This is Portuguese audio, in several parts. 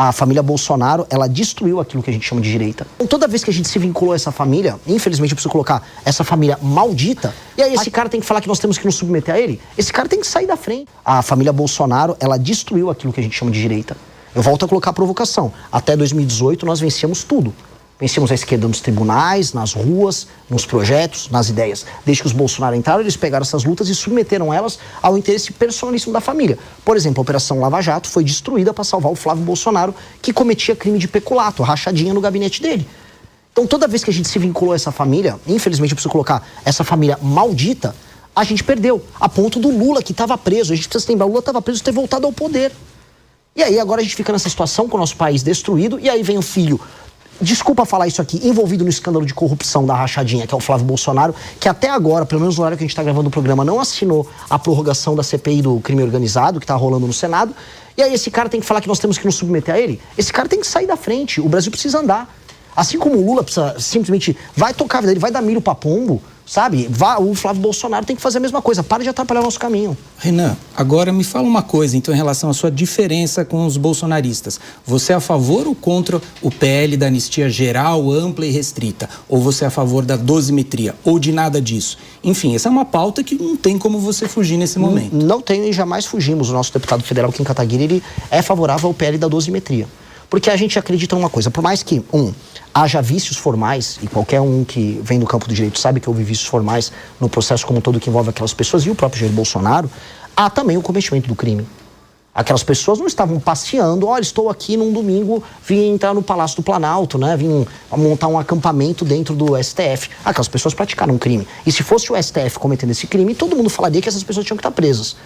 A família Bolsonaro, ela destruiu aquilo que a gente chama de direita. Então, toda vez que a gente se vinculou a essa família, infelizmente eu preciso colocar essa família maldita, e aí esse cara tem que falar que nós temos que nos submeter a ele? Esse cara tem que sair da frente. A família Bolsonaro, ela destruiu aquilo que a gente chama de direita. Eu volto a colocar a provocação. Até 2018 nós vencíamos tudo. Vencemos a esquerda nos tribunais, nas ruas, nos projetos, nas ideias. Desde que os Bolsonaro entraram, eles pegaram essas lutas e submeteram elas ao interesse personalíssimo da família. Por exemplo, a Operação Lava Jato foi destruída para salvar o Flávio Bolsonaro, que cometia crime de peculato, rachadinha no gabinete dele. Então, toda vez que a gente se vinculou a essa família, infelizmente eu preciso colocar essa família maldita, a gente perdeu. A ponto do Lula, que estava preso. A gente precisa se lembrar, o Lula estava preso e ter voltado ao poder. E aí agora a gente fica nessa situação com o nosso país destruído, e aí vem o filho... Desculpa falar isso aqui, envolvido no escândalo de corrupção da rachadinha, que é o Flávio Bolsonaro, que até agora, pelo menos no horário que a gente está gravando o programa, não assinou a prorrogação da CPI do crime organizado, que está rolando no Senado. E aí esse cara tem que falar que nós temos que nos submeter a ele? Esse cara tem que sair da frente, o Brasil precisa andar. Assim como o Lula precisa simplesmente, vai tocar a vida dele, vai dar milho pra pombo, sabe? O Flávio Bolsonaro tem que fazer a mesma coisa, para de atrapalhar o nosso caminho. Renan, agora me fala uma coisa, então, em relação à sua diferença com os bolsonaristas. Você é a favor ou contra o PL da anistia geral, ampla e restrita? Ou você é a favor da dosimetria? Ou de nada disso? Enfim, essa é uma pauta que não tem como você fugir nesse momento. Não tem e jamais fugimos. O nosso deputado federal, Kim Kataguiri, ele é favorável ao PL da dosimetria. Porque a gente acredita numa coisa, por mais que, haja vícios formais, e qualquer um que vem do campo do direito sabe que houve vícios formais no processo como um todo que envolve aquelas pessoas, e o próprio Jair Bolsonaro, há também o cometimento do crime. Aquelas pessoas não estavam passeando, olha, estou aqui num domingo, vim entrar no Palácio do Planalto, né, vim montar um acampamento dentro do STF. Aquelas pessoas praticaram um crime. E se fosse o STF cometendo esse crime, todo mundo falaria que essas pessoas tinham que estar presas.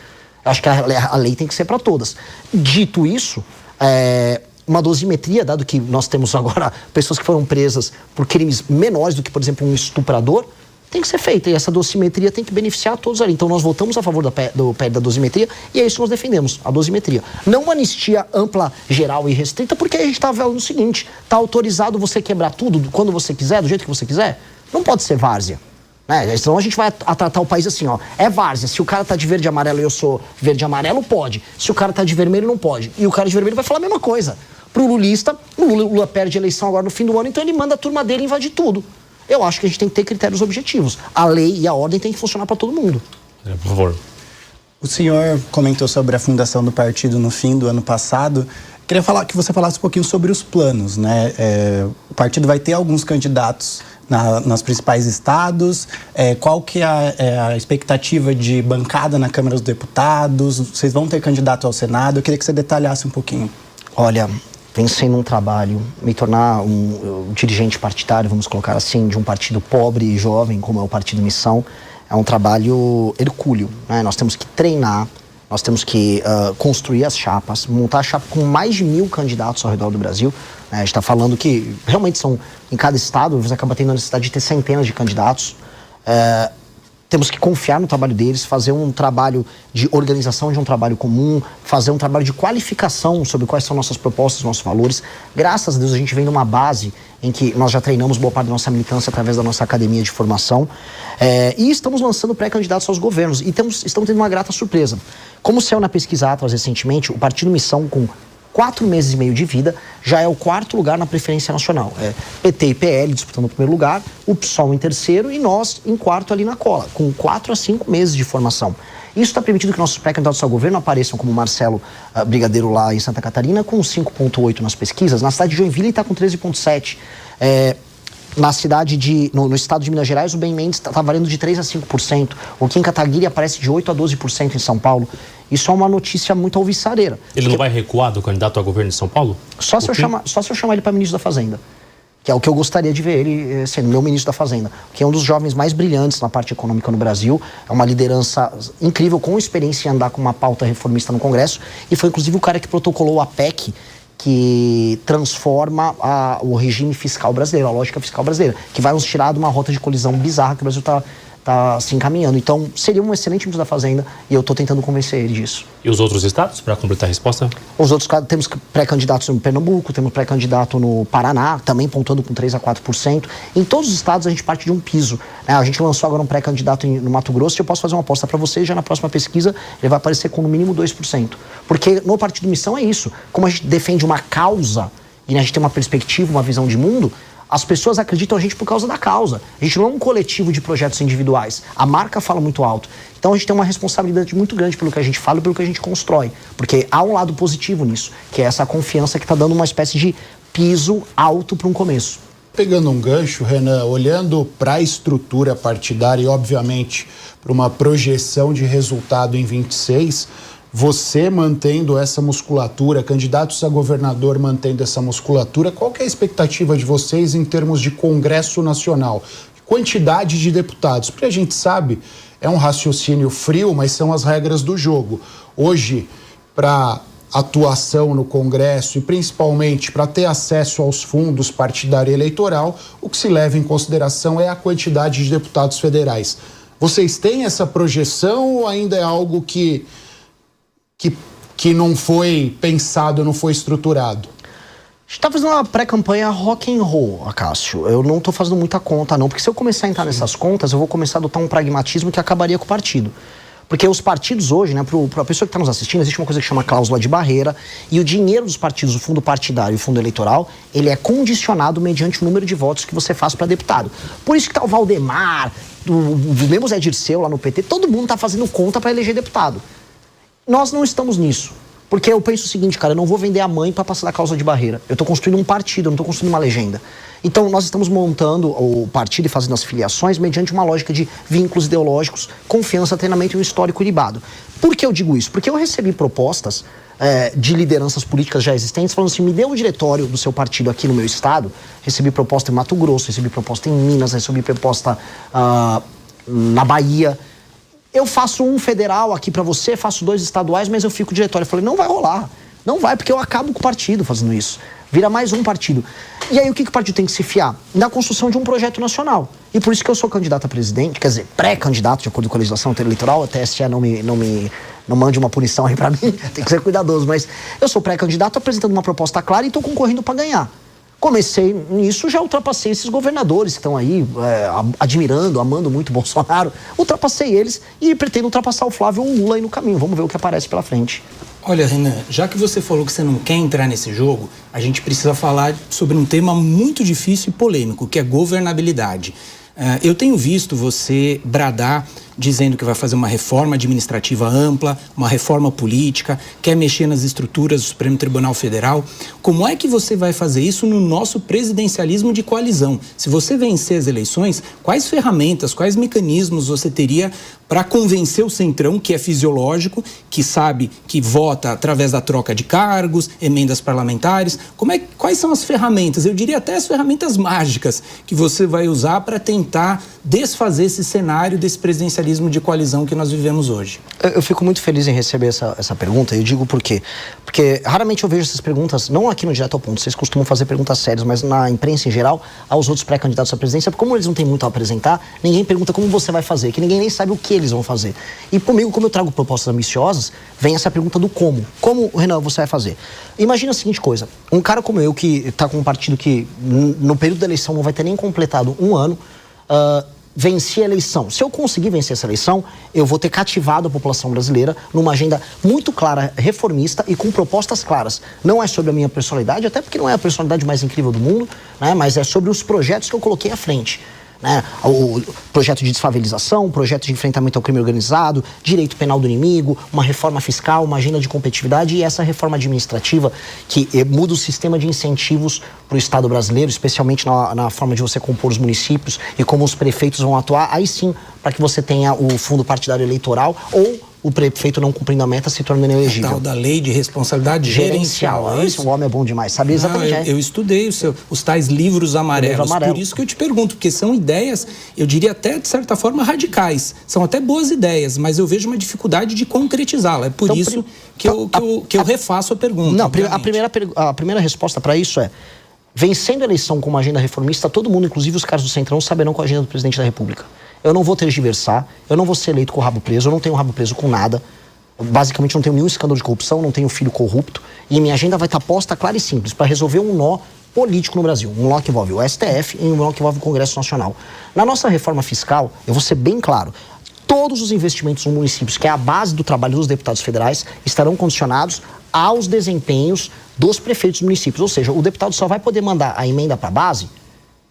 Eu acho que a lei tem que ser para todas. Dito isso, uma dosimetria, dado que nós temos agora pessoas que foram presas por crimes menores do que, por exemplo, um estuprador, tem que ser feita. E essa dosimetria tem que beneficiar todos ali. Então nós votamos a favor do PL da dosimetria e é isso que nós defendemos, a dosimetria. Não uma anistia ampla, geral e restrita, porque a gente está falando o seguinte, está autorizado você quebrar tudo quando você quiser, do jeito que você quiser? Não pode ser várzea. Senão a gente vai tratar o país assim, é várzea. Se o cara tá de verde e amarelo e eu sou verde e amarelo, pode. Se o cara tá de vermelho, não pode. E o cara de vermelho vai falar a mesma coisa. Pro lulista, o Lula perde a eleição agora no fim do ano, então ele manda a turma dele invadir tudo. Eu acho que a gente tem que ter critérios objetivos. A lei e a ordem tem que funcionar para todo mundo. Por favor. O senhor comentou sobre a fundação do partido no fim do ano passado. Queria que você falasse um pouquinho sobre os planos, né? O partido vai ter alguns candidatos nos principais estados. Qual que é a expectativa de bancada na Câmara dos Deputados? Vocês vão ter candidato ao Senado? Eu queria que você detalhasse um pouquinho. Olha, pensei num trabalho, me tornar um dirigente partidário, vamos colocar assim, de um partido pobre e jovem, como é o Partido Missão, é um trabalho hercúleo, né? Nós temos que treinar, nós temos que construir as chapas, montar a chapa com mais de 1000 candidatos ao redor do Brasil. A gente está falando que realmente são, em cada estado, você acaba tendo a necessidade de ter centenas de candidatos. Temos que confiar no trabalho deles, fazer um trabalho de organização de um trabalho comum, fazer um trabalho de qualificação sobre quais são nossas propostas, nossos valores. Graças a Deus a gente vem de uma base em que nós já treinamos boa parte da nossa militância através da nossa academia de formação. E estamos lançando pré-candidatos aos governos e estamos tendo uma grata surpresa. Como saiu na pesquisa Atlas recentemente, o Partido Missão, com 4 meses e meio de vida, já é o 4º lugar na preferência nacional. PT e PL disputando o 1º lugar, o PSOL em 3º e nós em 4º ali na cola, com 4 a 5 meses de formação. Isso está permitindo que nossos pré-candidatos ao governo apareçam como Marcelo Brigadeiro lá em Santa Catarina, com 5,8 nas pesquisas. Na cidade de Joinville está com 13,7. No estado de Minas Gerais, o Ben Mendes está valendo de 3 a 5%. O Kim Kataguiri aparece de 8 a 12% em São Paulo. Isso é uma notícia muito alvissareira. Ele não vai recuar do candidato ao governo de São Paulo? Só se eu chamar ele para ministro da Fazenda. Que é o que eu gostaria de ver ele sendo meu ministro da Fazenda. Que é um dos jovens mais brilhantes na parte econômica no Brasil. É uma liderança incrível, com experiência em andar com uma pauta reformista no Congresso. E foi inclusive o cara que protocolou a PEC, que transforma o regime fiscal brasileiro, a lógica fiscal brasileira, que vai nos tirar de uma rota de colisão bizarra que o Brasil está se encaminhando. Então, seria um excelente ministro da Fazenda e eu estou tentando convencer ele disso. E os outros estados, para completar a resposta? Os outros, temos pré-candidatos no Pernambuco, temos pré-candidato no Paraná, também pontuando com 3 a 4%. Em todos os estados a gente parte de um piso, né? A gente lançou agora um pré-candidato no Mato Grosso e eu posso fazer uma aposta para você, já na próxima pesquisa ele vai aparecer com no mínimo 2%. Porque no Partido Missão é isso. Como a gente defende uma causa e a gente tem uma perspectiva, uma visão de mundo, as pessoas acreditam a gente por causa da causa. A gente não é um coletivo de projetos individuais. A marca fala muito alto. Então a gente tem uma responsabilidade muito grande pelo que a gente fala e pelo que a gente constrói. Porque há um lado positivo nisso, que é essa confiança que está dando uma espécie de piso alto para um começo. Pegando um gancho, Renan, olhando para a estrutura partidária e, obviamente, para uma projeção de resultado em 26, você mantendo essa musculatura, candidatos a governador mantendo essa musculatura, qual que é a expectativa de vocês em termos de Congresso Nacional? Quantidade de deputados, porque a gente sabe, é um raciocínio frio, mas são as regras do jogo. Hoje, para atuação no Congresso e principalmente para ter acesso aos fundos partidário e eleitoral, o que se leva em consideração é a quantidade de deputados federais. Vocês têm essa projeção ou ainda é algo que não foi pensado, não foi estruturado? A gente tá fazendo uma pré-campanha rock and roll, Acácio. Eu não tô fazendo muita conta, não. Porque se eu começar a entrar nessas contas, eu vou começar a adotar um pragmatismo que acabaria com o partido. Porque os partidos hoje, né, para a pessoa que está nos assistindo, existe uma coisa que chama cláusula de barreira e o dinheiro dos partidos, o fundo partidário e o fundo eleitoral, ele é condicionado mediante o número de votos que você faz para deputado. Por isso que tá o Valdemar, mesmo o Zé Dirceu lá no PT, todo mundo tá fazendo conta para eleger deputado. Nós não estamos nisso. Porque eu penso o seguinte, cara, eu não vou vender a mãe para passar da cláusula de barreira. Eu estou construindo um partido, eu não estou construindo uma legenda. Então, nós estamos montando o partido e fazendo as filiações mediante uma lógica de vínculos ideológicos, confiança, treinamento e um histórico ilibado. Por que eu digo isso? Porque eu recebi propostas de lideranças políticas já existentes falando assim, me dê o diretório do seu partido aqui no meu estado. Recebi proposta em Mato Grosso, recebi proposta em Minas, recebi proposta na Bahia. Eu faço um federal aqui pra você, faço 2 estaduais, mas eu fico diretório. Eu falei, não vai rolar. Não vai, porque eu acabo com o partido fazendo isso. Vira mais um partido. E aí o que o partido tem que se fiar? Na construção de um projeto nacional. E por isso que eu sou candidato a presidente, quer dizer, pré-candidato, de acordo com a legislação eleitoral, a TSE não mande uma punição aí pra mim, tem que ser cuidadoso, mas eu sou pré-candidato apresentando uma proposta clara e tô concorrendo pra ganhar. Comecei nisso, já ultrapassei esses governadores que estão aí admirando, amando muito o Bolsonaro. Ultrapassei eles e pretendo ultrapassar o Flávio ou o Lula aí no caminho. Vamos ver o que aparece pela frente. Olha, Renan, já que você falou que você não quer entrar nesse jogo, a gente precisa falar sobre um tema muito difícil e polêmico, que é governabilidade. Eu tenho visto você bradar dizendo que vai fazer uma reforma administrativa ampla, uma reforma política, quer mexer nas estruturas do Supremo Tribunal Federal. Como é que você vai fazer isso no nosso presidencialismo de coalizão? Se você vencer as eleições, quais ferramentas, quais mecanismos você teria para convencer o Centrão, que é fisiológico, que sabe que vota através da troca de cargos, emendas parlamentares? Quais são as ferramentas, eu diria até as ferramentas mágicas, que você vai usar para tentar desfazer esse cenário desse presidencialismo de coalizão que nós vivemos hoje? Eu fico muito feliz em receber essa pergunta, e eu digo por quê. Porque raramente eu vejo essas perguntas, não aqui no Direto ao Ponto, vocês costumam fazer perguntas sérias, mas na imprensa em geral, aos outros pré-candidatos à presidência, porque como eles não têm muito a apresentar, ninguém pergunta como você vai fazer, que ninguém nem sabe o que eles vão fazer. E comigo, como eu trago propostas ambiciosas, vem essa pergunta do como. Como, Renan, você vai fazer? Imagina a seguinte coisa, um cara como eu, que está com um partido que no período da eleição não vai ter nem completado um ano, venci a eleição. Se eu conseguir vencer essa eleição, eu vou ter cativado a população brasileira numa agenda muito clara, reformista e com propostas claras. Não é sobre a minha personalidade, até porque não é a personalidade mais incrível do mundo, né? Mas é sobre os projetos que eu coloquei à frente. Né? O projeto de desfavelização, o projeto de enfrentamento ao crime organizado, direito penal do inimigo, uma reforma fiscal, uma agenda de competitividade e essa reforma administrativa que muda o sistema de incentivos para o Estado brasileiro, especialmente na forma de você compor os municípios e como os prefeitos vão atuar, aí sim, para que você tenha o fundo partidário eleitoral ou o prefeito não cumprindo a meta se tornando inelegível. Tal da lei de responsabilidade gerencial. Esse homem é bom demais, sabe exatamente. Eu estudei os tais livros amarelos, por isso que eu te pergunto, porque são ideias, eu diria até de certa forma radicais, são até boas ideias, mas eu vejo uma dificuldade de concretizá-la, é por então, isso que eu refaço a pergunta. Não, a primeira resposta para isso é, Vencendo a eleição com uma agenda reformista, todo mundo, inclusive os caras do Centrão, saberão qual a agenda do presidente da República. Eu não vou tergiversar, eu não vou ser eleito com o rabo preso, eu não tenho rabo preso com nada. Basicamente não tenho nenhum escândalo de corrupção, não tenho filho corrupto. E minha agenda vai estar posta clara e simples para resolver um nó político no Brasil. Um nó que envolve o STF e um nó que envolve o Congresso Nacional. Na nossa reforma fiscal, eu vou ser bem claro, todos os investimentos nos municípios, que é a base do trabalho dos deputados federais, estarão condicionados aos desempenhos dos prefeitos dos municípios. Ou seja, o deputado só vai poder mandar a emenda para a base,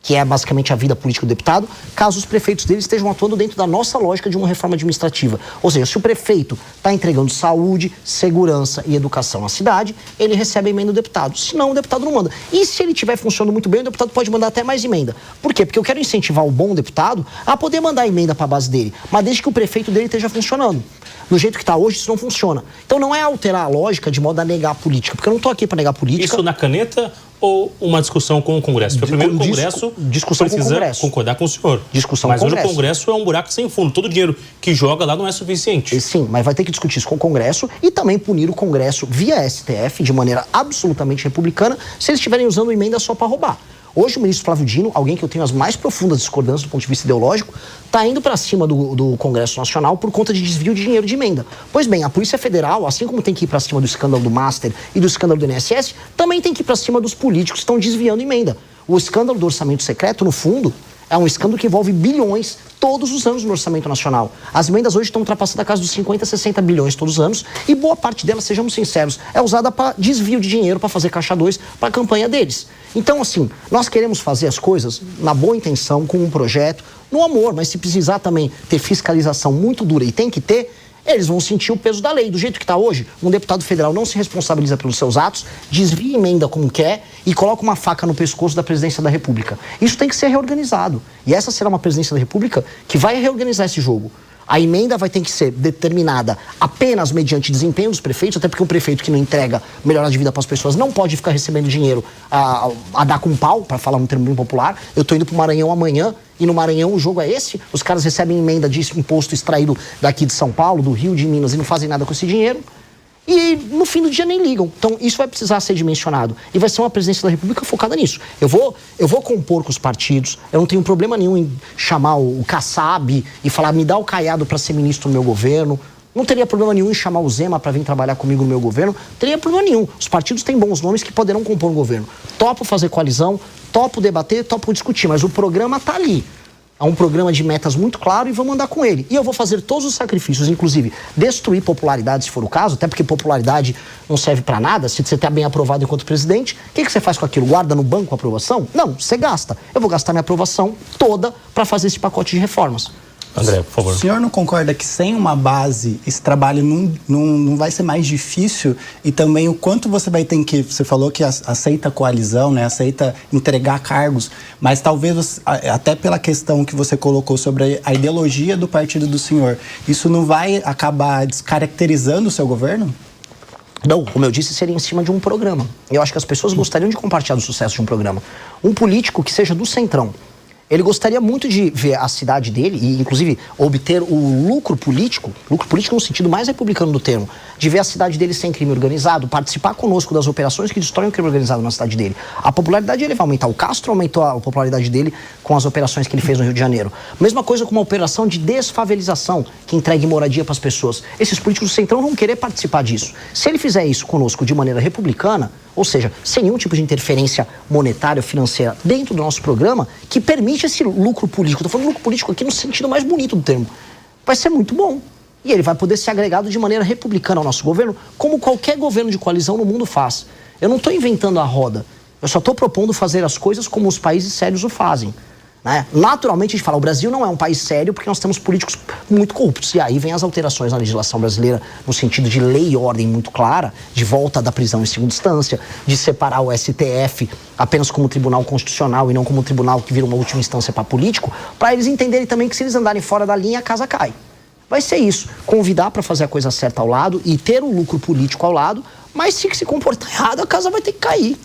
que é basicamente a vida política do deputado, caso os prefeitos dele estejam atuando dentro da nossa lógica de uma reforma administrativa. Ou seja, se o prefeito está entregando saúde, segurança e educação à cidade, ele recebe a emenda do deputado. Senão, o deputado não manda. E se ele estiver funcionando muito bem, o deputado pode mandar até mais emenda. Por quê? Porque eu quero incentivar o bom deputado a poder mandar a emenda para a base dele, mas desde que o prefeito dele esteja funcionando. Do jeito que está hoje, isso não funciona. Então, não é alterar a lógica de modo a negar a política, porque eu não estou aqui para negar a política. Isso na caneta ou uma discussão com o Congresso? Porque primeiro o Congresso discussão precisa com o Congresso. concordar com o senhor. Discussão mas com o hoje o Congresso. Congresso é um buraco sem fundo. Todo o dinheiro que joga lá não é suficiente. Sim, mas vai ter que discutir isso com o Congresso e também punir o Congresso via STF de maneira absolutamente republicana se eles estiverem usando emenda só para roubar. Hoje o ministro Flávio Dino, alguém que eu tenho as mais profundas discordâncias do ponto de vista ideológico, está indo para cima do Congresso Nacional por conta de desvio de dinheiro de emenda. Pois bem, a Polícia Federal, assim como tem que ir para cima do escândalo do Master e do escândalo do INSS, também tem que ir para cima dos políticos que estão desviando emenda. O escândalo do orçamento secreto, no fundo, é um escândalo que envolve bilhões todos os anos no orçamento nacional. As emendas hoje estão ultrapassando a casa dos 50, 60 bilhões todos os anos e boa parte delas, sejamos sinceros, é usada para desvio de dinheiro, para fazer caixa 2 para a campanha deles. Então, assim, nós queremos fazer as coisas na boa intenção, com um projeto, no amor, mas se precisar também ter fiscalização muito dura e tem que ter, eles vão sentir o peso da lei. Do jeito que está hoje, um deputado federal não se responsabiliza pelos seus atos, desvia emenda como quer e coloca uma faca no pescoço da presidência da República. Isso tem que ser reorganizado. E essa será uma presidência da República que vai reorganizar esse jogo. A emenda vai ter que ser determinada apenas mediante desempenho dos prefeitos, até porque um prefeito que não entrega melhorar de vida para as pessoas não pode ficar recebendo dinheiro a dar com pau, para falar um termo bem popular. Eu estou indo para o Maranhão amanhã e no Maranhão o jogo é esse. Os caras recebem emenda de imposto extraído daqui de São Paulo, do Rio, de Minas e não fazem nada com esse dinheiro. E no fim do dia nem ligam. Então isso vai precisar ser dimensionado. E vai ser uma presidência da República focada nisso. Eu vou compor com os partidos. Eu não tenho problema nenhum em chamar o Kassab e falar, me dá o Caiado para ser ministro do meu governo. Não teria problema nenhum em chamar o Zema para vir trabalhar comigo no meu governo. Não teria problema nenhum. Os partidos têm bons nomes que poderão compor um governo. Topo fazer coalizão, topo debater, topo discutir. Mas o programa está ali. É um programa de metas muito claro e vamos andar com ele. E eu vou fazer todos os sacrifícios, inclusive destruir popularidade, se for o caso, até porque popularidade não serve para nada. Se você está bem aprovado enquanto presidente, o que você faz com aquilo? Guarda no banco a aprovação? Não, você gasta. Eu vou gastar minha aprovação toda para fazer esse pacote de reformas. André, por favor. O senhor não concorda que sem uma base esse trabalho não vai ser mais difícil? E também o quanto você vai ter que... Você falou que aceita coalizão, né? Aceita entregar cargos, mas talvez até pela questão que você colocou sobre a ideologia do partido do senhor, isso não vai acabar descaracterizando o seu governo? Não, como eu disse, seria em cima de um programa. Eu acho que as pessoas gostariam de compartilhar o sucesso de um programa. Um político que seja do centrão. Ele gostaria muito de ver a cidade dele e, inclusive, obter o lucro político no sentido mais republicano do termo, de ver a cidade dele sem crime organizado, participar conosco das operações que destroem o crime organizado na cidade dele. A popularidade dele vai aumentar. O Castro aumentou a popularidade dele com as operações que ele fez no Rio de Janeiro. Mesma coisa com uma operação de desfavelização que entregue moradia para as pessoas. Esses políticos do centrão vão querer participar disso. Se ele fizer isso conosco de maneira republicana, ou seja, sem nenhum tipo de interferência monetária, financeira dentro do nosso programa, que permite esse lucro político. Estou falando lucro político aqui no sentido mais bonito do termo. Vai ser muito bom. E ele vai poder ser agregado de maneira republicana ao nosso governo, como qualquer governo de coalizão no mundo faz. Eu não estou inventando a roda. Eu só estou propondo fazer as coisas como os países sérios o fazem. Né? Naturalmente a gente fala, o Brasil não é um país sério porque nós temos políticos muito corruptos. E aí vem as alterações na legislação brasileira no sentido de lei e ordem muito clara, de volta da prisão em segunda instância, de separar o STF apenas como tribunal constitucional e não como tribunal que vira uma última instância para político, para eles entenderem também que se eles andarem fora da linha, a casa cai. Vai ser isso, convidar para fazer a coisa certa ao lado e ter o lucro político ao lado, mas se comportar errado, a casa vai ter que cair.